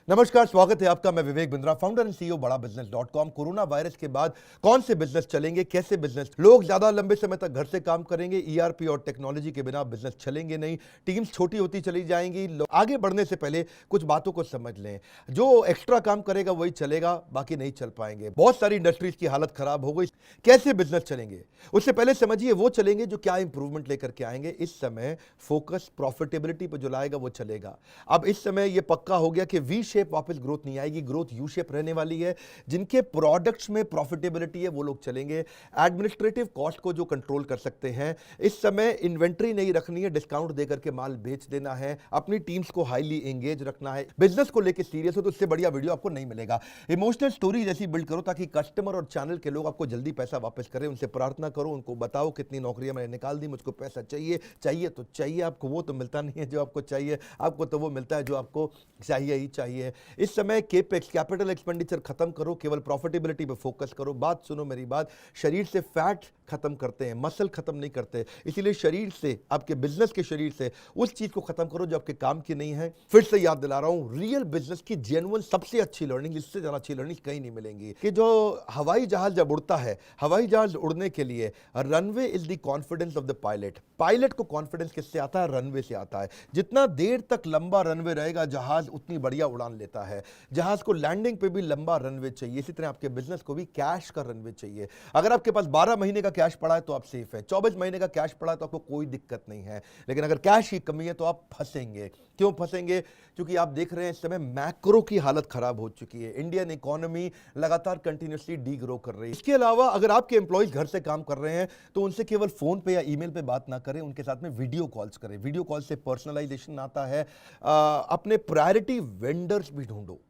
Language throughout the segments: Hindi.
नमस्कार, स्वागत है आपका। मैं Vivek Bindra, founder and CEO बड़ा business dot com. Corona virus के बाद कौन से बिजनेस चलेंगे, कैसे बिजनेस, लोग ज्यादा लंबे समय तक घर से काम करेंगे, ईआरपी और टेक्नोलॉजी के बिना बिजनेस चलेंगे नहीं, टीम्स छोटी होती चली जाएंगी। आगे बढ़ने से पहले कुछ बातों को समझ लें। जो एक्स्ट्रा काम करेगा वही चलेगा, बाकी नहीं चल पाएंगे। बहुत सारी इंडस्ट्रीज की हालत खराब हो गई। कैसे बिजनेस चलेंगे उससे पहले समझिए वो चलेंगे जो क्या इंप्रूवमेंट लेकर के आएंगे। इस समय फोकस प्रॉफिटेबिलिटी पर जो लाएगा वो चलेगा। अब इस समय ये पक्का हो गया कि वी शेप वापस ग्रोथ नहीं आएगी, ग्रोथ यू शेप रहने वाली है। जिनके प्रोडक्ट्स में प्रॉफिटेबिलिटी है वो लोग चलेंगे। एडमिनिस्ट्रेटिव कॉस्ट को जो कंट्रोल कर सकते हैं, इस समय इन्वेंट्री नहीं रखनी है, डिस्काउंट देकर के माल बेच देना है, अपनी टीम्स को हाईली एंगेज रखना है। बिजनेस को लेकर सीरियस हो तो इससे बढ़िया वीडियो आपको नहीं मिलेगा। इमोशनल स्टोरी जैसी बिल्ड करो ताकि कस्टमर और चैनल के लोग आपको जल्दी पैसा वापस करें। उनसे प्रार्थना करो, उनको बताओ कितनी नौकरियां मैंने निकाल दी, मुझको पैसा चाहिए। चाहिए तो चाहिए, आपको वो तो मिलता नहीं है जो आपको चाहिए, आपको तो वो मिलता है जो आपको चाहिए ही चाहिए। इस समय केपेक्स, कैपिटल एक्सपेंडिचर खत्म करो, केवल प्रॉफिटेबिलिटी पे फोकस करो। बात सुनो मेरी बात, शरीर से फैट खत्म करते हैं, मसल खत्म नहीं करते। इसीलिए शरीर से, आपके बिजनेस के शरीर से उस चीज को खत्म करो जो आपके काम की नहीं है। फिर से याद दिला रहा हूं, रियल बिजनेस की जेन्युइन सबसे अच्छी लर्निंग, इससे ज्यादा अच्छी लर्निंग कहीं नहीं मिलेंगी। कि जो हवाई जहाज जब उड़ता है, हवाई जहाज उड़ने के लिए runway is the confidence of the pilot. Pilot को कॉन्फिडेंस किससे आता है? रनवे से आता है। जितना देर तक लंबा रनवे रहेगा जहाज, उतनी बढ़िया उड़ान लेता है। जहाज को लैंडिंग पे भी लंबा रनवे चाहिए, इसी तरह आपके बिजनेस को भी कैश का रनवे चाहिए। अगर आपके पास 12 महीने का कैश पड़ा है तो आप सेफ है, 24 महीने का कैश पड़ा है तो आपको कोई दिक्कत नहीं है। लेकिन अगर कैश की कमी है तो आप फंसेंगे। क्यों फंसेंगे? क्योंकि आप देख रहे हैं इस समय मैक्रो की हालत खराब हो चुकी है। इंडियन इकोनॉमी लगातार कंटिन्यूसली डी ग्रो कर रही है। इसके अलावा अगर आपके एम्प्लॉइज घर से काम कर रहे हैं तो उनसे केवल फोन पे या ईमेल पे बात ना करें, उनके साथ में वीडियो कॉल्स करें। वीडियो कॉल से पर्सनलाइजेशन आता है। अपने प्रायोरिटी वेंडर्स भी ढूंढो।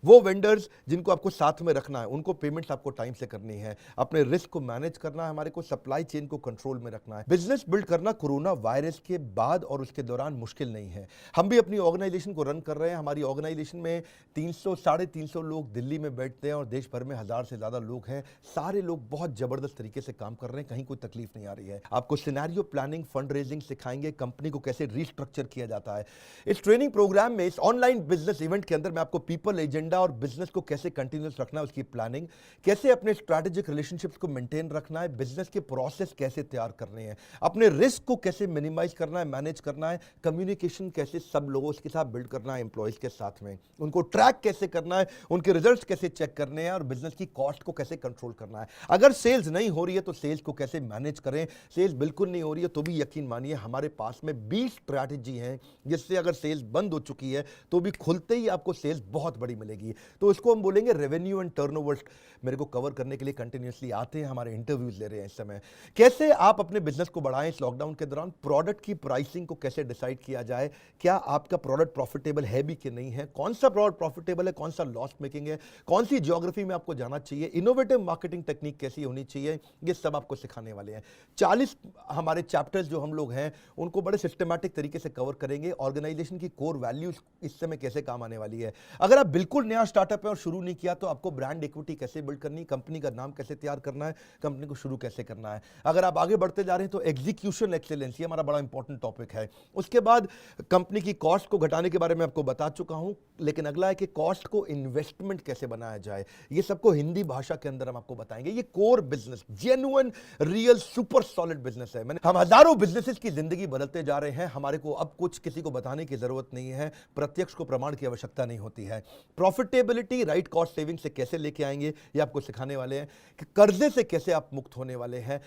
वो वेंडर्स जिनको आपको साथ में रखना है, उनको पेमेंट्स आपको टाइम से करनी है। अपने रिस्क को मैनेज करना है, हमारे को सप्लाई चेन को कंट्रोल में रखना है। बिजनेस बिल्ड करना कोरोना वायरस के बाद और उसके दौरान मुश्किल नहीं है। हम भी अपनी ऑर्गेनाइजेशन को रन कर रहे हैं। हमारी ऑर्गेनाइजेशन में 300 350 लोग दिल्ली में बैठते हैं और देश भर में 1000 से ज्यादा लोग हैं। सारे लोग बहुत जबरदस्त तरीके से काम कर रहे हैं, कहीं कोई तकलीफ नहीं आ रही है। आपको सिनेरियो प्लानिंग, फंड रेजिंग सिखाएंगे, कंपनी को कैसे रीस्ट्रक्चर किया जाता है। इस ट्रेनिंग प्रोग्राम में, इस ऑनलाइन बिजनेस इवेंट के अंदर मैं आपको पीपल एजेंडा और बिजनेस को कैसे कंटिन्यूस रखना है, उसकी प्लानिंग, कैसे अपने स्ट्रैटेजिक रिलेशनशिप्स को मेंटेन रखना है, बिजनेस के प्रोसेस कैसे तैयार करने हैं, अपने रिस्क को कैसे मिनिमाइज करना है, मैनेज करना है, कम्युनिकेशन कैसे सब लोगों के साथ बिल्ड करना है, एम्प्लॉइज के साथ में उनको ट्रैक कैसे करना है, उनके रिजल्ट्स कैसे चेक करने हैं और बिजनेस की कॉस्ट को कैसे कंट्रोल करना है। अगर सेल्स नहीं हो रही है तो सेल्स को कैसे मैनेज करें। सेल्स बिल्कुल नहीं हो रही है तो भी यकीन मानिए हमारे पास में 20 स्ट्रैटेजी हैं जिससे अगर सेल्स बंद हो चुकी है तो भी खुलते ही आपको सेल्स बहुत बड़ी मिलेगी। तो इसको हम बोलेंगे रेवेन्यू एंड टर्नओवर। मेरे को कवर करने के लिए कंटिन्यूअसली आते हैं, हमारे इंटरव्यूज ले रहे हैं इस समय। कैसे आप अपने बिजनेस को बढ़ाएं इस लॉकडाउन के दौरान, प्रोडक्ट की प्राइसिंग को कैसे डिसाइड किया जाए, क्या आपका प्रोडक्ट प्रॉफिटेबल है भी कि नहीं है, कौन सा प्रोडक्ट प्रॉफिटेबल है, कौन सा लॉस मेकिंग है, कौन सी ज्योग्राफी में आपको जाना चाहिए, इनोवेटिव मार्केटिंग टेक्निक कैसी होनी चाहिए, ये सब आपको सिखाने वाले हैं। 40 हमारे चैप्टर्स जो हम लोग हैं उनको बड़े सिस्टमैटिक तरीके से कवर करेंगे। ऑर्गेनाइजेशन की कोर वैल्यूज इस समय कैसे काम आने वाली है। अगर आप बिल्कुल नया स्टार्टअप है और शुरू नहीं किया तो आपको ब्रांड इक्विटी कैसे बिल्ड करनी, कंपनी का नाम कैसे तैयार करना है, कंपनी को शुरू कैसे करना है। अगर आप आगे बढ़ते जा रहे हैं तो एग्जीक्यूशन एक्सीलेंस, ये हमारा बड़ा इंपॉर्टेंट टॉपिक है। उसके बाद कंपनी की कॉस्ट को घटाने के बारे में आपको बता चुका हूं, लेकिन अगला है कि कॉस्ट को इन्वेस्टमेंट कैसे बनाया जाए। ये सबको हिंदी भाषा के अंदर हम आपको बताएंगे। ये core business, genuine real super solid business है। हम हजारों बिजनेसेस की जिंदगी बदलते जा रहे हैं। हमारे को अब कुछ किसी को बताने की जरूरत नहीं है, प्रत्यक्ष को प्रमाण की आवश्यकता नहीं होती है। प्रॉफिटेबिलिटी, राइट कॉस्ट सेविंग से कैसे लेके आएंगे ये आपको सिखाने वाले हैं। कि कर्जे से कैसे आप मुक्त होने वाले हैं।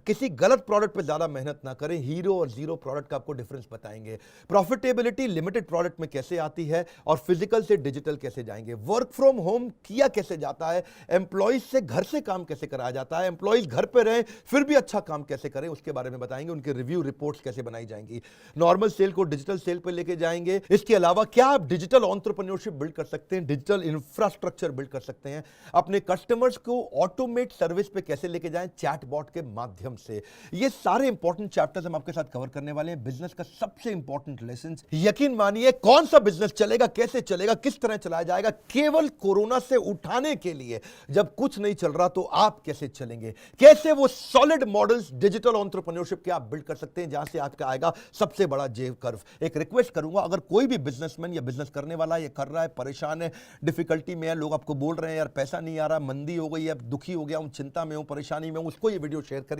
किसी गलत प्रोडक्ट पे ज्यादा मेहनत ना करें, हीरो और जीरो प्रोडक्ट का आपको डिफरेंस बताएंगे। प्रॉफिटेबिलिटी लिमिटेड प्रोडक्ट में कैसे आती है और फिजिकल से डिजिटल कैसे जाएंगे। वर्क फ्रॉम होम किया कैसे जाता है, एम्प्लॉइज से घर से काम कैसे कराया जाता है, एम्प्लॉइज घर पे रहे फिर भी अच्छा काम कैसे करें उसके बारे में बताएंगे। उनके रिव्यू रिपोर्ट्स कैसे बनाई जाएंगी। नॉर्मल सेल को डिजिटल सेल पे लेके जाएंगे। इसके अलावा क्या आप डिजिटल एंटरप्रेन्योरशिप बिल्ड कर कर सकते हैं, डिजिटल इंफ्रास्ट्रक्चर बिल्ड कर सकते हैं, अपने कस्टमर्स को ऑटोमेट सर्विस पे कैसे लेके जाएं चैटबॉट के माध्यम से। ये सारे इंपॉर्टेंट चैप्टर्स हम आपके साथ कवर करने वाले हैं। बिजनेस का सबसे इंपॉर्टेंट लेसन, यकीन मानिए कौन सा बिजनेस चलेगा, कैसे चलेगा, किस तरह चलाया जाएगा, केवल कोरोना से उठाने के लिए। जब कुछ नहीं चल रहा तो आप कैसे चलेंगे, कैसे वो सॉलिड मॉडल्स डिजिटल एंटरप्रेन्योरशिप के आप बिल्ड कर सकते हैं, जहां से आपका आएगा सबसे बड़ा जेव कर्व। एक रिक्वेस्ट करूंगा, अगर कोई भी बिजनेसमैन या बिजनेस करने वाला ये कर रहा है, परेशान है, डिफिकल्टी में है, लोग आपको बोल रहे हैं यार पैसा नहीं आ रहा, मंदी हो गई है, दुखी हो गया हूं, चिंता में हूं, परेशानी में हूं, उसको ये वीडियो शेयर करिए।